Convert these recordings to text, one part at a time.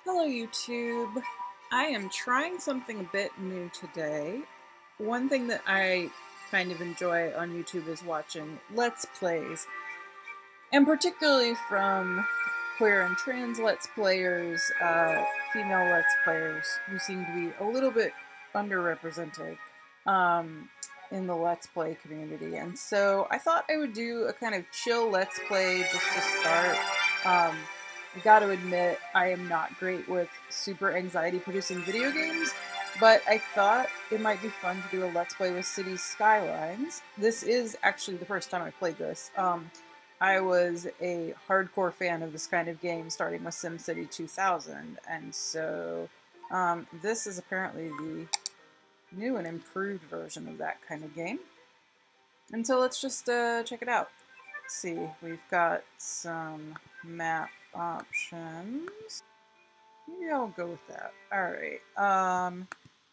Hello YouTube. I am trying something a bit new today. One thing that I kind of enjoy on YouTube is watching Let's Plays, and particularly from queer and trans Let's Players, female Let's Players who seem to be a little bit underrepresented in the Let's Play community. And so I thought I would do a kind of chill Let's Play just to start. I gotta admit, I am not great with super anxiety producing video games, but I thought it might be fun to do a Let's Play with Cities Skylines. This is actually the first time I played this. I was a hardcore fan of this kind of game, starting with SimCity 2000, and so this is apparently the new and improved version of that kind of game. And so let's just check it out. Let's see, we've got some map options. Maybe I'll go with that. Alright,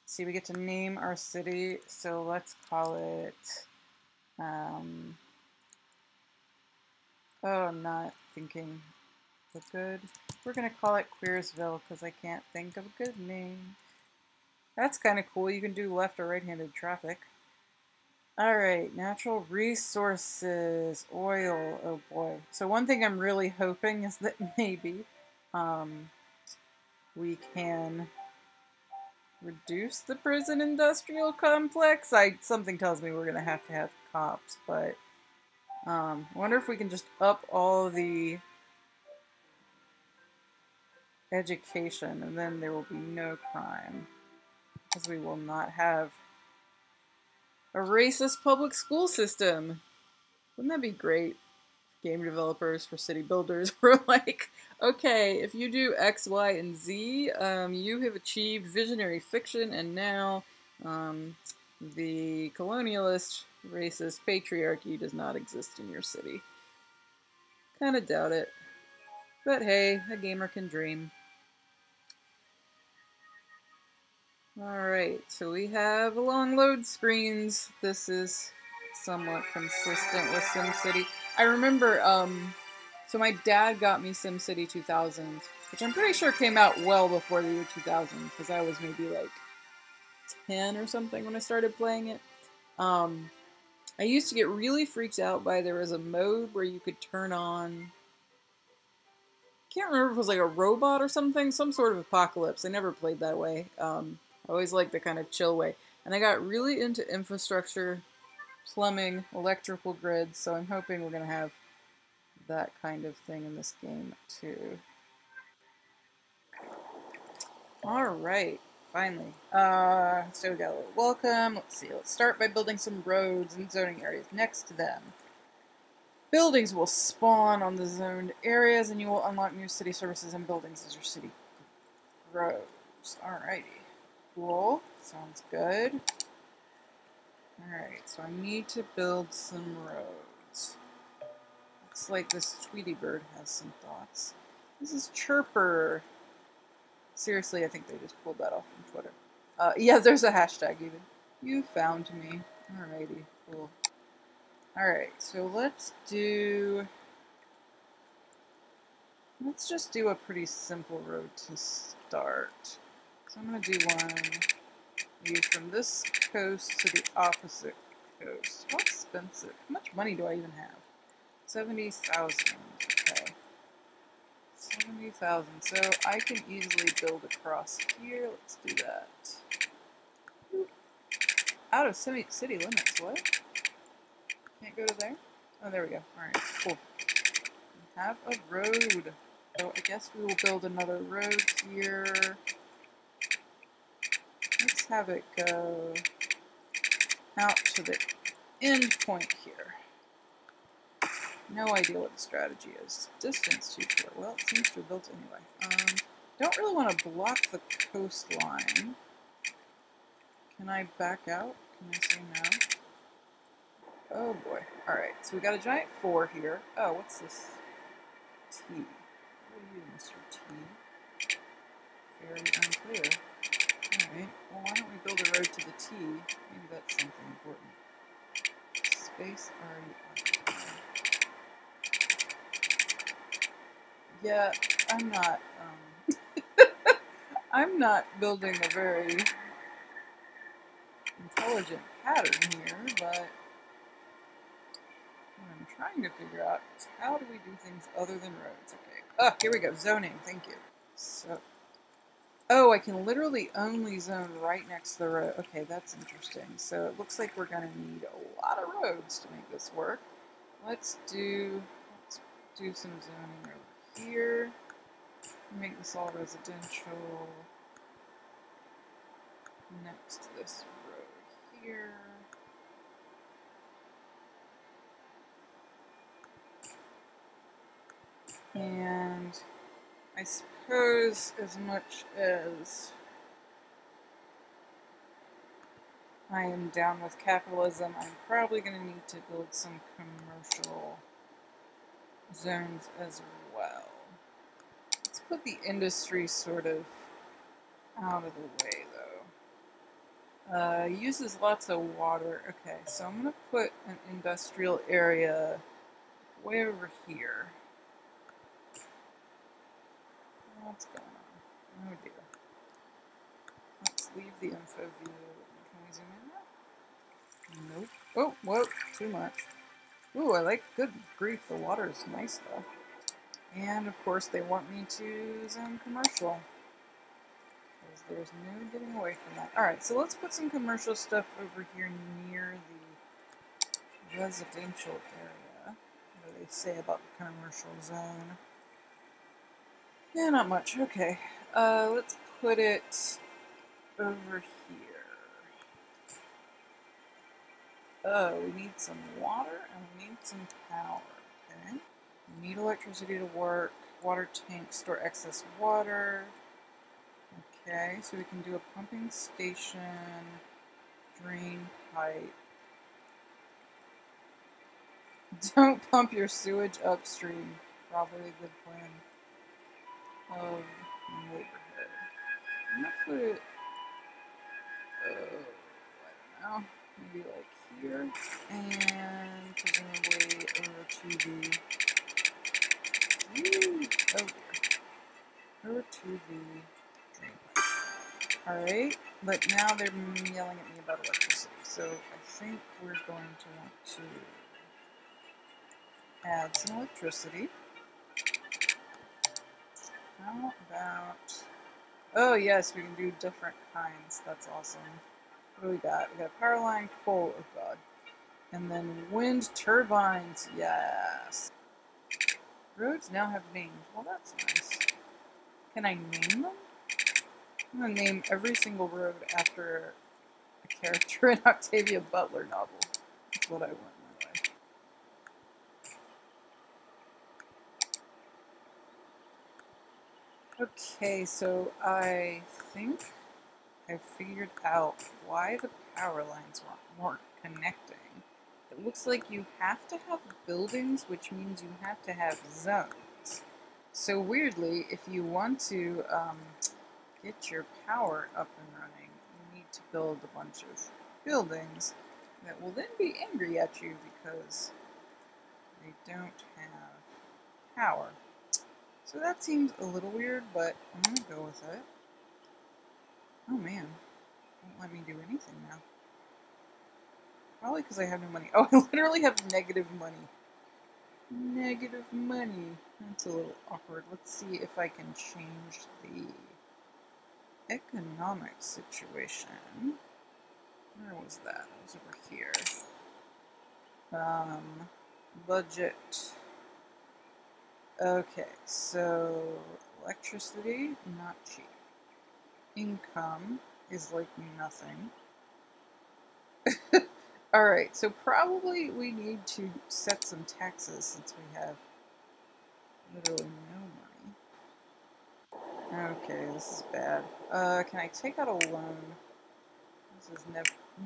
see, we get to name our city, so let's call it, oh, I'm not thinking of a good, we're gonna call it Queersville, because I can't think of a good name. That's kind of cool, you can do left or right-handed traffic. Alright, natural resources, oil, oh boy. So one thing I'm really hoping is that maybe we can reduce the prison industrial complex. Something tells me we're gonna have to have cops, but I wonder if we can just up all the education and then there will be no crime, because we will not have a racist public school system. Wouldn't that be great? Game developers for city builders were like, okay, if you do X, Y, and Z, you have achieved visionary fiction, and now the colonialist, racist patriarchy does not exist in your city. Kinda doubt it. But hey, a gamer can dream. Alright, so we have long load screens. This is somewhat consistent with SimCity. I remember, so my dad got me SimCity 2000, which I'm pretty sure came out well before the year 2000, because I was maybe like 10 or something when I started playing it. I used to get really freaked out by, there was a mode where you could turn on, I can't remember if it was like a robot or something, some sort of apocalypse. I never played that way. I always liked the kind of chill way. And I got really into infrastructure, plumbing, electrical grids, so I'm hoping we're going to have that kind of thing in this game too. Alright, finally. So we got a little welcome. Let's see, let's start by building some roads and zoning areas next to them. Buildings will spawn on the zoned areas, and you will unlock new city services and buildings as your city grows. Alrighty. Cool. Sounds good. Alright, so I need to build some roads. Looks like this Tweety Bird has some thoughts. This is Chirper. Seriously, I think they just pulled that off from Twitter. Yeah, there's a hashtag even. You found me. Alrighty, cool. Alright, so let's just do a pretty simple road to start. So I'm going to do one from this coast to the opposite coast. How expensive? How much money do I even have? 70,000. Okay. 70,000. So I can easily build across here. Let's do that. Out of city limits. What? Can't go to there? Oh, there we go. Alright, cool. We have a road. So I guess we will build another road here. Let's have it go out to the end point here. No idea what the strategy is. Distance too short. Well, it seems to have built anyway. Don't really want to block the coastline. Can I back out? Can I say no? Oh boy. Alright, so we got a giant 4 here. Oh, what's this? T. What are you, Mr. T? Very unclear. Alright, well why don't we build a road to the T? Maybe that's something important. Space already occupied. Yeah, I'm not, I'm not building a very intelligent pattern here, but what I'm trying to figure out is how do we do things other than roads? Okay. Oh, here we go. Zoning. Thank you. So, oh, I can literally only zone right next to the road. Okay, that's interesting. So it looks like we're going to need a lot of roads to make this work. Let's do some zoning over here. Make this all residential. Next to this road here. And I suppose as much as I am down with capitalism, I'm probably going to need to build some commercial zones as well. Let's put the industry sort of out of the way though. Uses lots of water. Okay, so I'm going to put an industrial area way over here. What's going on? Oh dear. Let's leave the info view. Can we zoom in now? Nope. Oh, whoa, too much. Ooh, I like, good grief, the water is nice though. And of course they want me to zone commercial, because there's no getting away from that. Alright, so let's put some commercial stuff over here near the residential area. What do they say about the commercial zone? Yeah, not much. Okay. Let's put it over here. Oh, we need some water and we need some power. Okay. We need electricity to work. Water tank, store excess water. Okay, so we can do a pumping station, drain pipe. Don't pump your sewage upstream. Probably a good plan of neighborhood. I'm gonna put it, I don't know, maybe like here, and presumably over to the, oh dear, over to the drain pipe. Alright, but now they're yelling at me about electricity, so I think we're going to want to add some electricity. How about... Oh yes, we can do different kinds. That's awesome. What do we got? We got a power line, coal, oh god. And then wind turbines, yes. Roads now have names. Well, that's nice. Can I name them? I'm gonna name every single road after a character in Octavia Butler novel. That's what I want in my life. Okay, so I think I figured out why the power lines weren't connecting. It looks like you have to have buildings, which means you have to have zones. So weirdly, if you want to get your power up and running, you need to build a bunch of buildings that will then be angry at you because they don't have power. So that seems a little weird, but I'm going to go with it. Oh man, won't let me do anything now. Probably because I have no money. Oh, I literally have negative money. Negative money. That's a little awkward. Let's see if I can change the economic situation. Where was that? It was over here. Budget. Okay, so electricity, not cheap. Income is like nothing. Alright, so probably we need to set some taxes since we have literally no money. Okay, this is bad. Can I take out a loan? This is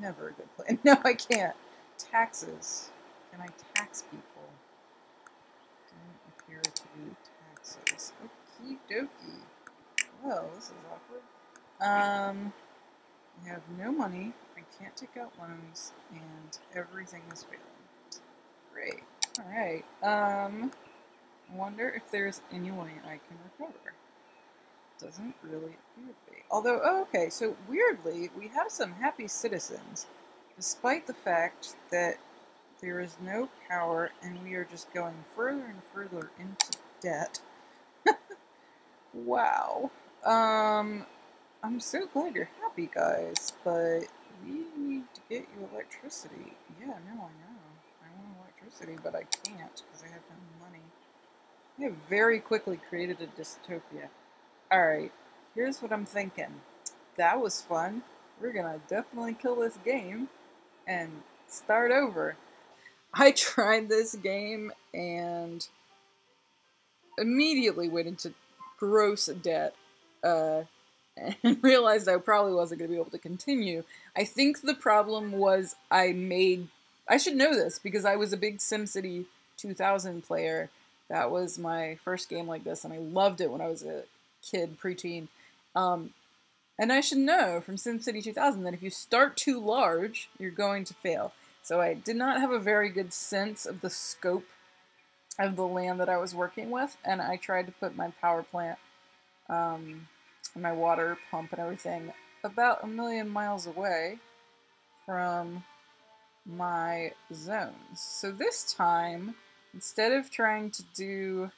never a good plan. No, I can't. Taxes. Can I tax people? Don't appear to be taxes. Okie dokie. Well, this is awkward. I have no money, I can't take out loans, and everything is failing. Great. Alright, I wonder if there's any way I can recover. Doesn't really appear to be. Although, oh, okay, so weirdly, we have some happy citizens, despite the fact that there is no power and we are just going further and further into debt. Wow. I'm so glad you're happy, guys, but we need to get you electricity. Yeah, no, I know. I want electricity, but I can't because I have no money. I have very quickly created a dystopia. Alright, here's what I'm thinking. That was fun. We're gonna definitely kill this game and start over. I tried this game and immediately went into gross debt and realized I probably wasn't going to be able to continue. I think the problem was I should know this because I was a big SimCity 2000 player. That was my first game like this, and I loved it when I was a kid, preteen. And I should know from SimCity 2000 that if you start too large, you're going to fail. So I did not have a very good sense of the scope of the land that I was working with, and I tried to put my power plant, my water pump and everything about 1,000,000 miles away from my zones. So this time, instead of trying to do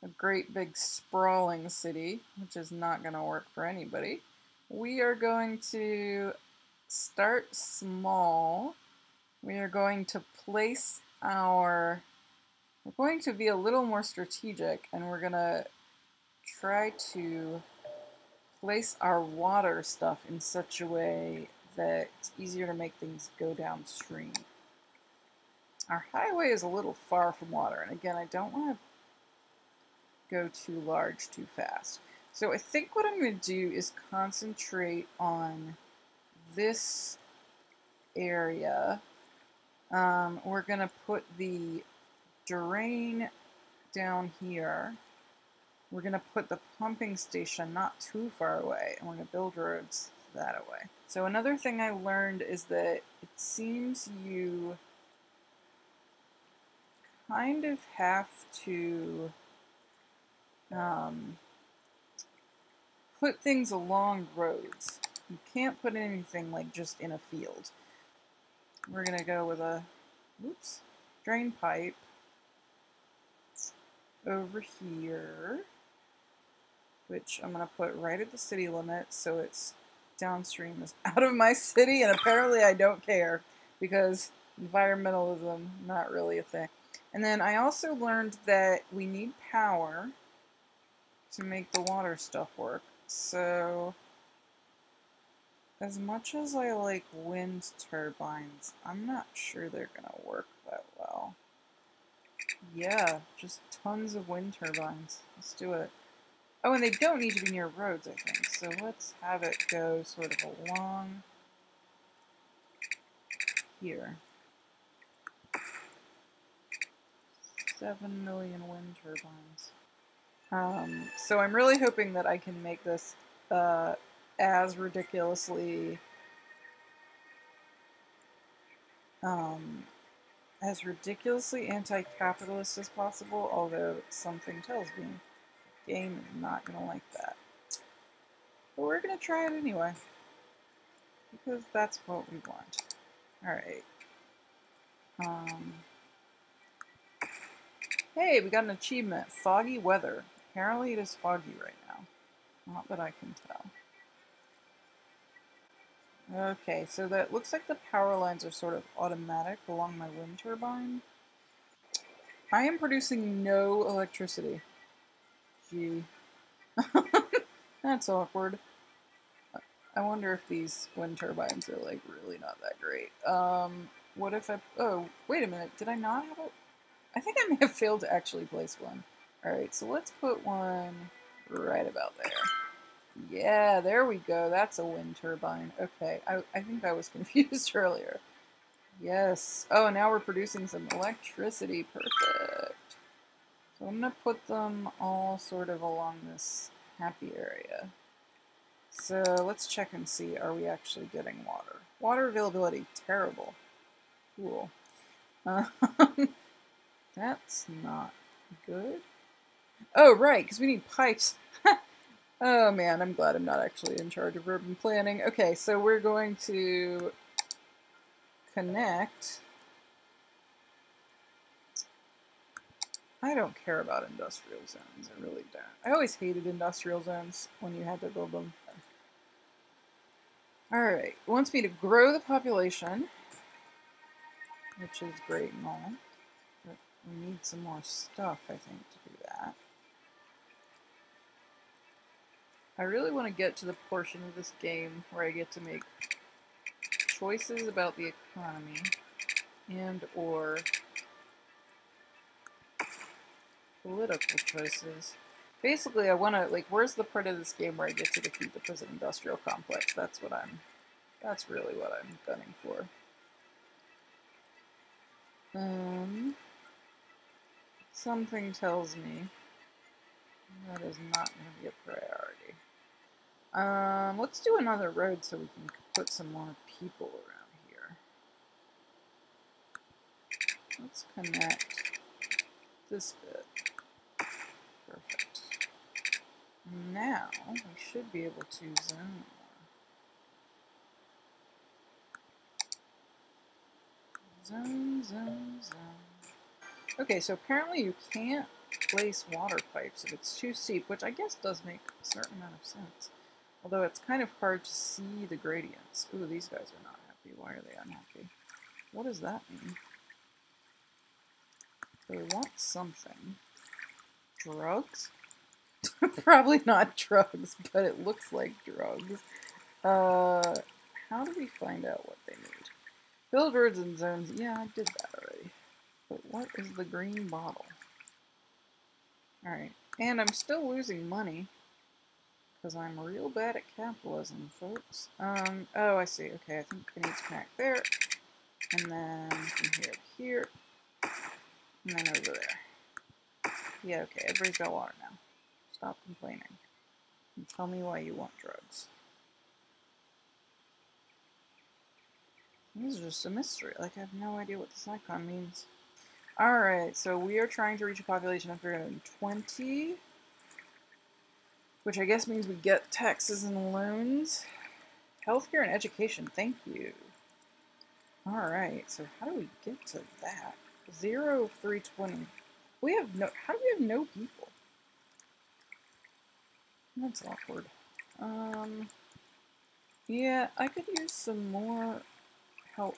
a great big sprawling city, which is not going to work for anybody, we are going to start small. We are going to place our... We're going to be a little more strategic, and we're going to try to place our water stuff in such a way that it's easier to make things go downstream. Our highway is a little far from water, and again, I don't want to go too large too fast. So I think what I'm going to do is concentrate on this area. We're going to put the drain down here. We're going to put the pumping station not too far away, and we're going to build roads that way. So another thing I learned is that it seems you kind of have to put things along roads. You can't put anything like just in a field. We're going to go with a drain pipe over here, which I'm going to put right at the city limit so it's downstream is out of my city, and apparently I don't care because environmentalism, not really a thing. And then I also learned that we need power to make the water stuff work. So as much as I like wind turbines, I'm not sure they're going to work that well. Yeah, just tons of wind turbines. Let's do it. Oh, and they don't need to be near roads, I think. So let's have it go sort of along here. 7 million wind turbines. So I'm really hoping that I can make this as ridiculously anti-capitalist as possible, although something tells me the game is not going to like that. But we're going to try it anyway, because that's what we want. Alright. Hey, we got an achievement. Foggy weather. Apparently it is foggy right now. Not that I can tell. Okay, so that looks like the power lines are sort of automatic along my wind turbine. I am producing no electricity. Gee. That's awkward. I wonder if these wind turbines are like really not that great. What if I... Oh, wait a minute. Did I not have a... I think I may have failed to actually place one. Alright, so let's put one right about there. Yeah, there we go. That's a wind turbine. Okay, I think I was confused earlier. Yes. Oh, now we're producing some electricity. Perfect. So I'm going to put them all sort of along this happy area. So let's check and see, are we actually getting water? Water availability, terrible. Cool. That's not good. Oh, right, because we need pipes. Oh man, I'm glad I'm not actually in charge of urban planning. Okay, so we're going to connect. I don't care about industrial zones. I really don't. I always hated industrial zones when you had to build them. Alright, it wants me to grow the population, which is great and all, but we need some more stuff, I think, to do that. I really want to get to the portion of this game where I get to make choices about the economy and or political choices. Basically, I want to, like, where's the part of this game where I get to defeat the prison industrial complex? That's really what I'm gunning for. Something tells me that is not going to be a priority. Let's do another road so we can put some more people around here. Let's connect this bit. Perfect. Now, we should be able to zone more. Zone. Okay, so apparently you can't place water pipes if it's too steep, which I guess does make a certain amount of sense. Although it's kind of hard to see the gradients. Ooh, these guys are not happy. Why are they unhappy? What does that mean? They want something. Drugs? Probably not drugs, but it looks like drugs. How do we find out what they need? Build roads and zones. Yeah, I did that already. But what is the green bottle? Alright. And I'm still losing money. Because I'm real bad at capitalism, folks. Oh, I see. Okay, I think I need to connect there. And then from here to here. And then over there. Yeah, okay, everybody's got water now. Stop complaining. And tell me why you want drugs. This is just a mystery. Like, I have no idea what this icon means. Alright, so we are trying to reach a population of 320. Which I guess means we get taxes and loans. Healthcare and education, thank you. Alright, so how do we get to that? 0 of 320. We have no, how do we have no people? That's awkward. Yeah, I could use some more help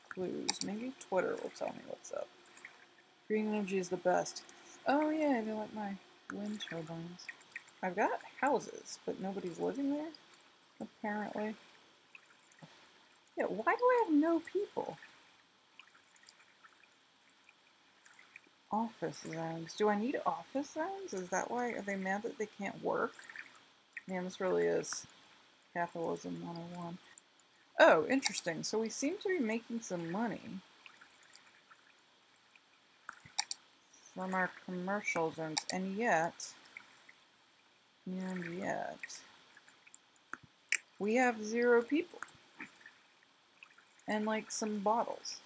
clues. Maybe Twitter will tell me what's up. Green energy is the best. Oh yeah, they like my wind turbines. I've got houses, but nobody's living there, apparently. Yeah, why do I have no people? Office zones. Do I need office zones? Is that why? Are they mad that they can't work? Man, this really is capitalism 101. Oh, interesting. So we seem to be making some money from our commercial zones, and yet, we have 0 people. And like some bottles.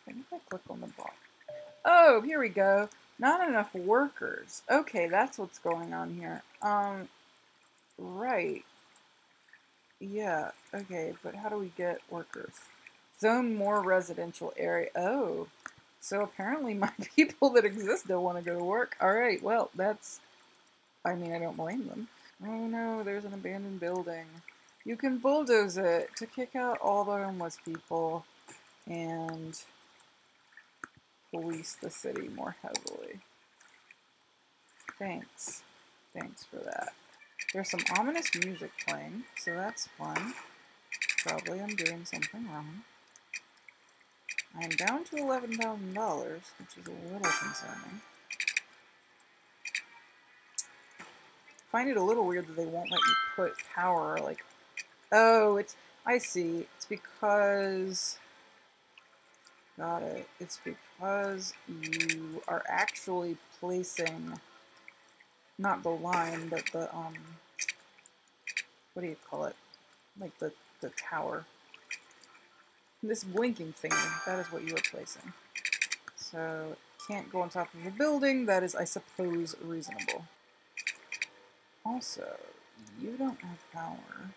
What if I click on the bottle? Oh, here we go. Not enough workers. Okay, that's what's going on here. Right. Yeah, okay, but how do we get workers? Zone more residential area. Oh, so apparently my people that exist don't want to go to work. Alright, well, that's... I mean, I don't blame them. Oh no, there's an abandoned building. You can bulldoze it to kick out all the homeless people and police the city more heavily. Thanks. Thanks for that. There's some ominous music playing, so that's fun. Probably I'm doing something wrong. I'm down to $11,000, which is a little concerning. I find it a little weird that they won't let you put power, like... Oh, it's... I see. It's because... Got it. It's because you are actually placing... Not the line, but the, what do you call it? Like the tower. This blinking thingy, that is what you are placing. So, can't go on top of a building, that is, I suppose, reasonable. Also, you don't have power.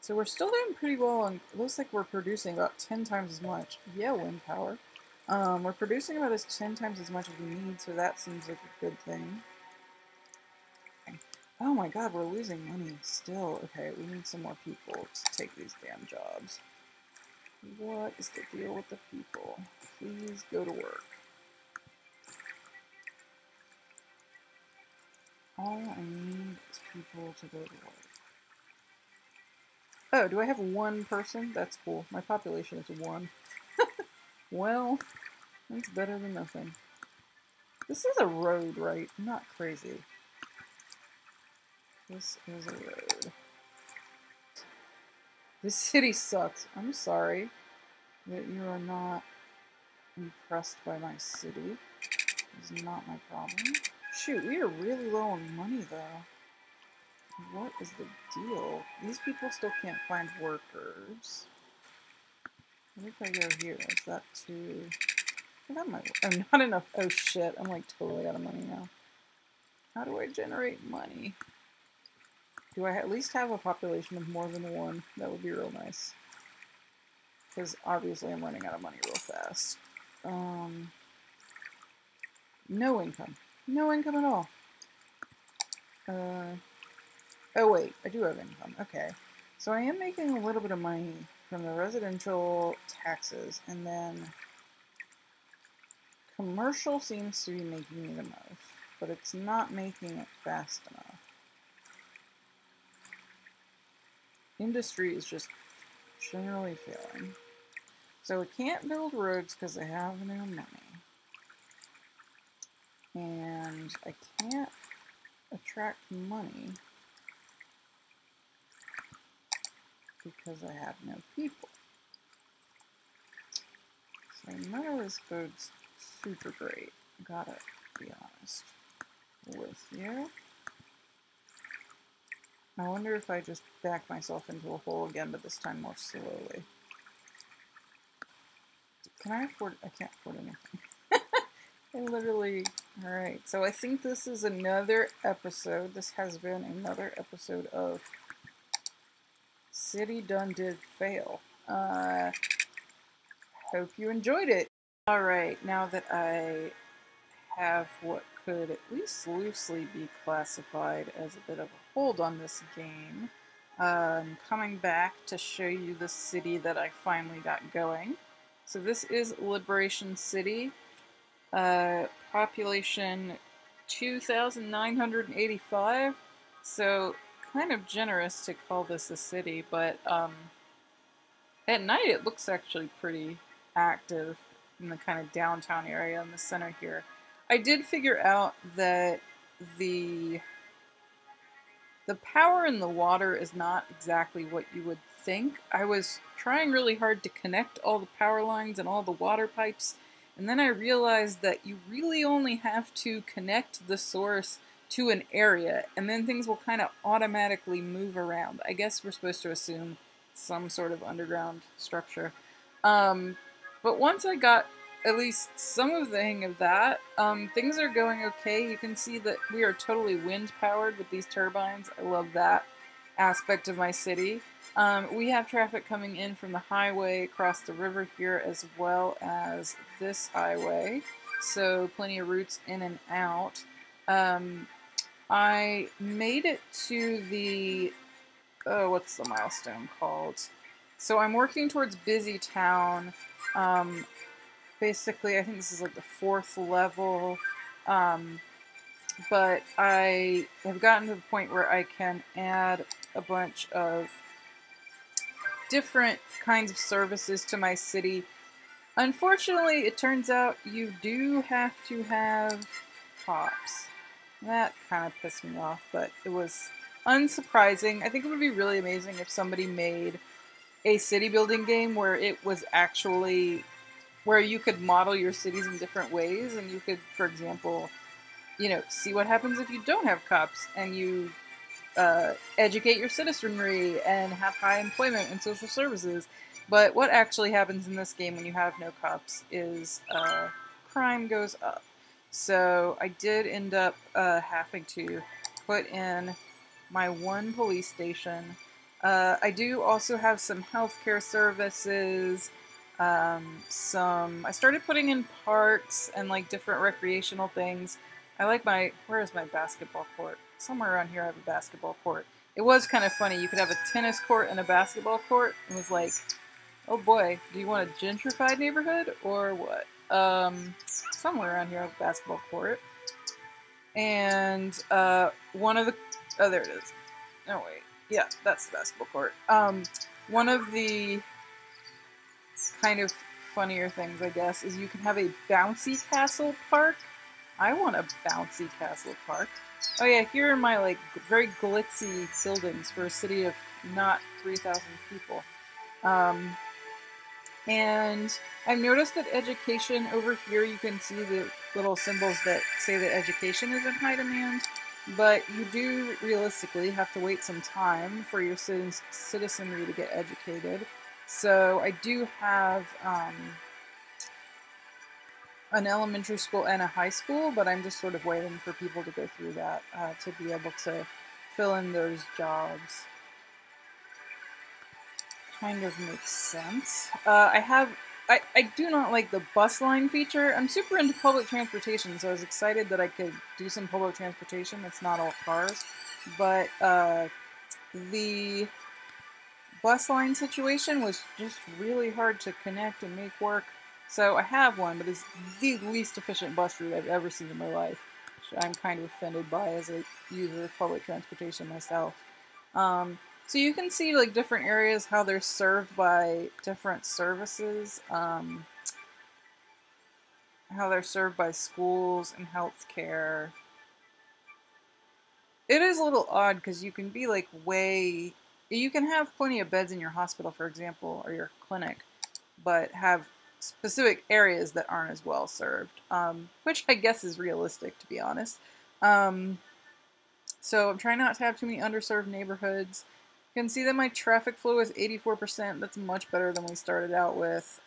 So we're still doing pretty well on, it looks like we're producing about 10 times as much. Yeah, wind power. We're producing about 10 times as much as we need, so that seems like a good thing. Oh my god, we're losing money still. Okay, we need some more people to take these damn jobs. What is the deal with the people? Please go to work. All I need is people to go to work. Oh, do I have one person? That's cool. My population is 1. Well, that's better than nothing. This is a road, right? I'm not crazy. This is a road. This city sucks. I'm sorry that you are not impressed by my city. It's not my problem. Shoot, we are really low on money, though. What is the deal? These people still can't find workers. What if I go here? Is that too... That might... Oh, not enough. Oh, shit. I'm, like, totally out of money now. How do I generate money? Do I at least have a population of more than 1? That would be real nice. Because, obviously, I'm running out of money real fast. No income. No income at all. Oh, wait. I do have income. Okay. So I am making a little bit of money from the residential taxes, and then commercial seems to be making me the most, but it's not making it fast enough. Industry is just generally failing. So I can't build roads because I have no money. And I can't attract money because I have no people. So none of this bodes super great, gotta be honest with you. I wonder if I just back myself into a hole again, but this time more slowly. Can I afford... I can't afford anything. I literally... Alright, so I think this is another episode. This has been another episode of City Done Did Fail. Hope you enjoyed it. Alright, now that I have what could at least loosely be classified as a bit of a hold on this game, coming back to show you the city that I finally got going. So this is Liberation City, population 2,985, so kind of generous to call this a city, but at night it looks actually pretty active in the kind of downtown area in the center here. I did figure out that the power in the water is not exactly what you would think. I was trying really hard to connect all the power lines and all the water pipes, and then I realized that you really only have to connect the source to an area, and then things will kind of automatically move around. I guess we're supposed to assume some sort of underground structure. But once I got at least some of the hang of that, things are going okay. You can see that we are totally wind powered with these turbines. I love that aspect of my city. We have traffic coming in from the highway across the river here as well as this highway. So plenty of routes in and out. I made it to the, oh, what's the milestone called? So I'm working towards Busy Town. Basically, I think this is like the 4th level, but I have gotten to the point where I can add a bunch of different kinds of services to my city. Unfortunately, it turns out you do have to have cops. That kind of pissed me off, but it was unsurprising. I think it would be really amazing if somebody made a city building game where it was actually... where you could model your cities in different ways, and you could, for example, you know, see what happens if you don't have cops, and you educate your citizenry and have high employment and social services. But what actually happens in this game when you have no cops is crime goes up. So I did end up having to put in my one police station. I do also have some healthcare services. I started putting in parks and like different recreational things. I like where is my basketball court? Somewhere around here I have a basketball court. It was kind of funny. You could have a tennis court and a basketball court. It was like, oh boy, do you want a gentrified neighborhood or what? Somewhere around here I have a basketball court. And one of the, oh, there it is. Oh wait, yeah, that's the basketball court. One of the kind of funnier things, I guess, is you can have a bouncy castle park. I want a bouncy castle park. Oh yeah, here are my like very glitzy buildings for a city of not 3,000 people. And I've noticed that education over here, you can see the little symbols that say that education is in high demand, but you do realistically have to wait some time for your citizenry to get educated. So I do have an elementary school and a high school, but I'm just sort of waiting for people to go through that to be able to fill in those jobs. Kind of makes sense. I do not like the bus line feature. I'm super into public transportation, so I was excited that I could do some public transportation. It's not all cars, but the bus line situation was just really hard to connect and make work. So I have one, but it's the least efficient bus route I've ever seen in my life, which I'm kind of offended by as a user of public transportation myself. So you can see like different areas, how they're served by different services, how they're served by schools and healthcare. It is a little odd because you can be like you can have plenty of beds in your hospital, for example, or your clinic, but have specific areas that aren't as well served, which I guess is realistic, to be honest. So I'm trying not to have too many underserved neighborhoods. You can see that my traffic flow is 84%. That's much better than we started out with.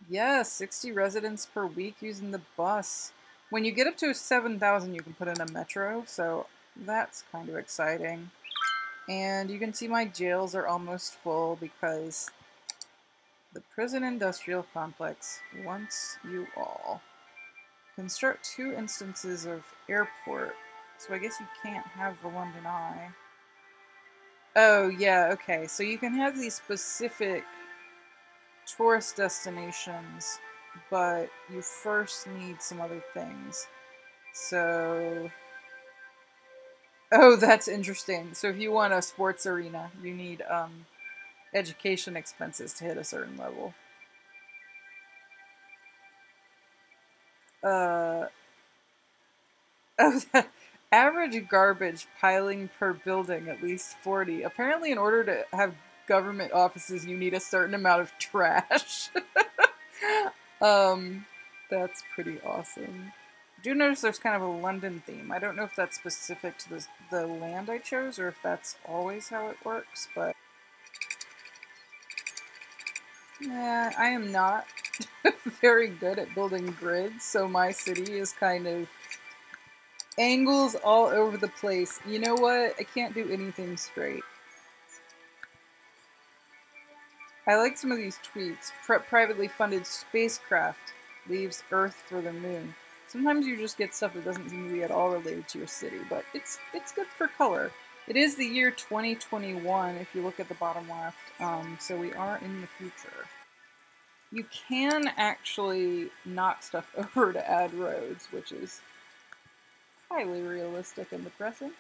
Yeah, 60 residents per week using the bus. When you get up to 7,000, you can put in a metro, so that's kind of exciting. And you can see my jails are almost full because the prison industrial complex wants you all. Construct 2 instances of airport, so I guess you can't have the London Eye. Oh, yeah, okay. So you can have these specific tourist destinations, but you first need some other things. So... oh, that's interesting. So if you want a sports arena, you need education expenses to hit a certain level. Oh, average garbage piling per building, at least 40. Apparently, in order to have government offices, you need a certain amount of trash. That's pretty awesome. I do notice there's kind of a London theme. I don't know if that's specific to the land I chose or if that's always how it works, but... yeah, I am not very good at building grids, so my city is kind of angles all over the place. You know what? I can't do anything straight. I like some of these tweets. Privately funded spacecraft leaves Earth for the moon. Sometimes you just get stuff that doesn't seem to be at all related to your city, but it's good for color. It is the year 2021 if you look at the bottom left, so we are in the future. You can actually knock stuff over to add roads, which is highly realistic and depressing.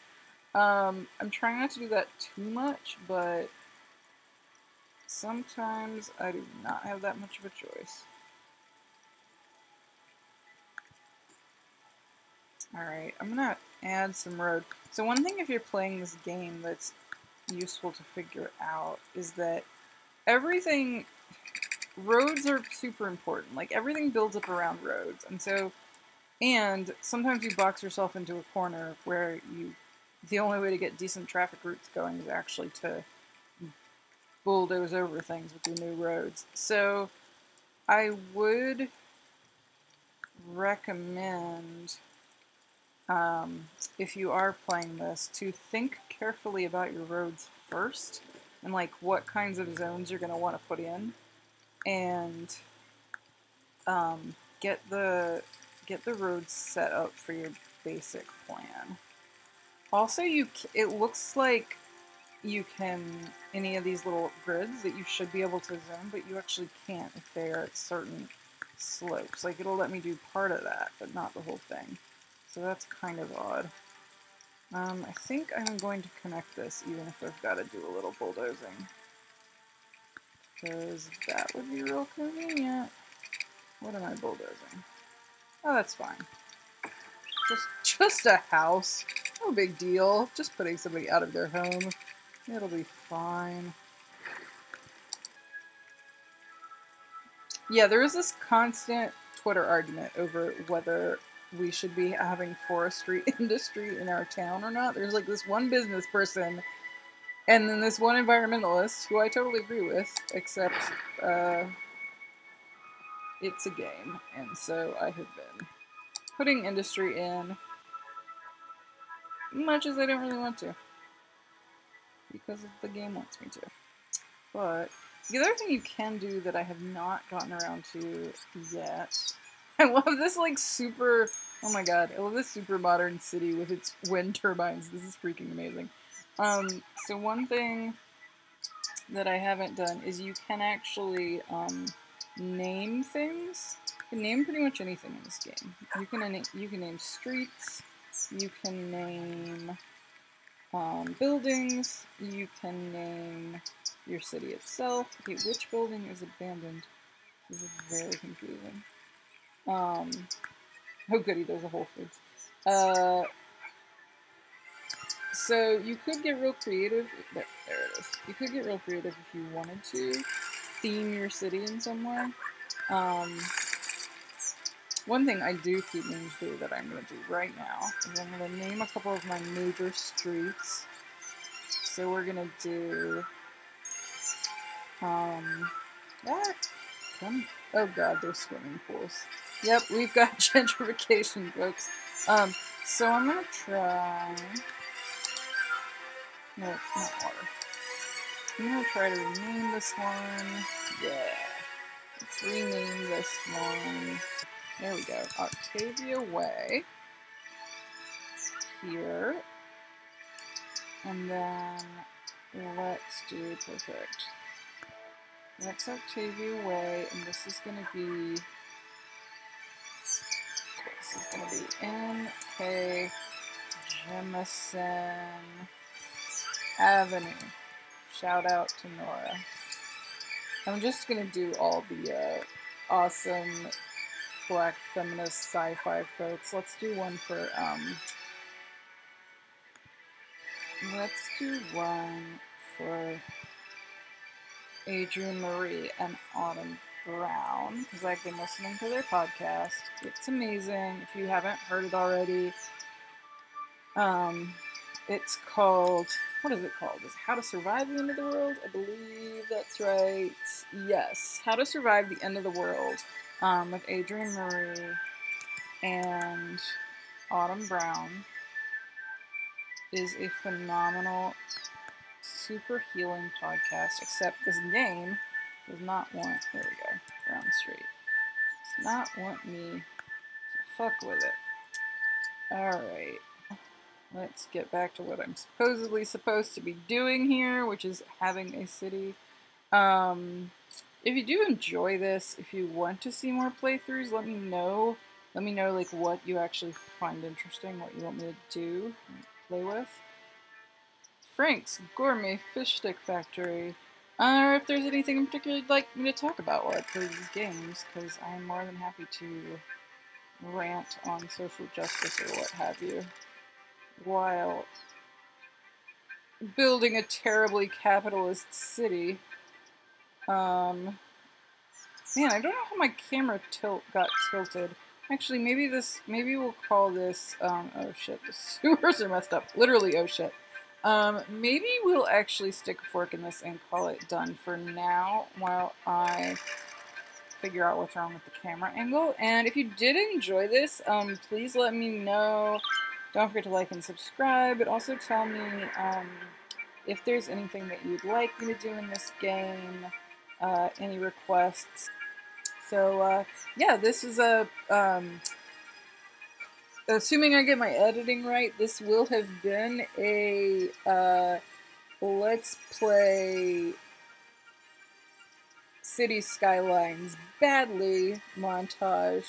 I'm trying not to do that too much, but sometimes I do not have that much of a choice. Alright, I'm gonna add some road. So one thing if you're playing this game that's useful to figure out is that roads are super important. Like, everything builds up around roads. And sometimes you box yourself into a corner where the only way to get decent traffic routes going is actually to bulldoze over things with the new roads. So I would recommend if you are playing this, to think carefully about your roads first and like what kinds of zones you're going to want to put in, and get the roads set up for your basic plan. Also, it looks like you can, any of these little grids that you should be able to zone, but you actually can't if they are at certain slopes. Like, it'll let me do part of that, but not the whole thing. So that's kind of odd. I think I'm going to connect this, even if I've got to do a little bulldozing. Because that would be real convenient. What am I bulldozing? Oh, that's fine. Just a house. No big deal. Just putting somebody out of their home. It'll be fine. Yeah, there is this constant Twitter argument over whether we should be having forestry industry in our town or not. There's like this one business person and then this one environmentalist who I totally agree with, except it's a game, and so I have been putting industry in much as I don't really want to, because the game wants me to. But the other thing you can do that I have not gotten around to yet, I love this like super, oh my god, I love this super modern city with its wind turbines. This is freaking amazing. So one thing that I haven't done is you can actually name things. You can name pretty much anything in this game. You can name streets. You can name buildings. You can name your city itself. Okay, which building is abandoned? This is very confusing. Oh goody, there's a Whole Foods. So you could get real creative. There it is. You could get real creative if you wanted to theme your city in some way. One thing I do keep meaning to do that I'm going to do right now is I'm going to name a couple of my major streets. So we're going to do, oh god, there's swimming pools. Yep, we've got gentrification, folks. So I'm going to try, no, not water. I'm going to try to rename this one. Yeah. Let's rename this one. There we go. Octavia Way. Here. And then let's do perfect. That's Octavia Way, and this is going to be N.K. Jemison Avenue. Shout out to Nora. I'm just going to do all the awesome black feminist sci-fi folks. Let's do one for, let's do one for Adrienne Marie and Autumn Brown, because I've been listening to their podcast. It's amazing. If you haven't heard it already, it's called, what is it called? Is it How to Survive the End of the World? I believe that's right. Yes, How to Survive the End of the World, with Adrienne Marie and Autumn Brown, is a phenomenal, super healing podcast, except this game does not want, there we go, Brown Street, does not want me to fuck with it. Alright. Let's get back to what I'm supposedly supposed to be doing here, which is having a city. If you do enjoy this, if you want to see more playthroughs, let me know. Let me know like what you actually find interesting, what you want me to do, play with. Frank's Gourmet Fish Stick Factory. Or if there's anything in particular you'd like me to talk about while I play these games, because I'm more than happy to rant on social justice or what have you, while building a terribly capitalist city. Man, I don't know how my camera got tilted. Actually, maybe we'll call this, oh shit, the sewers are messed up. Literally, oh shit. Maybe we'll actually stick a fork in this and call it done for now, while I figure out what's wrong with the camera angle. And if you did enjoy this, please let me know Don't forget to like and subscribe, but also tell me if there's anything that you'd like me to do in this game, any requests. So, yeah, this is assuming I get my editing right, this will have been a, Let's Play City Skylines badly montage.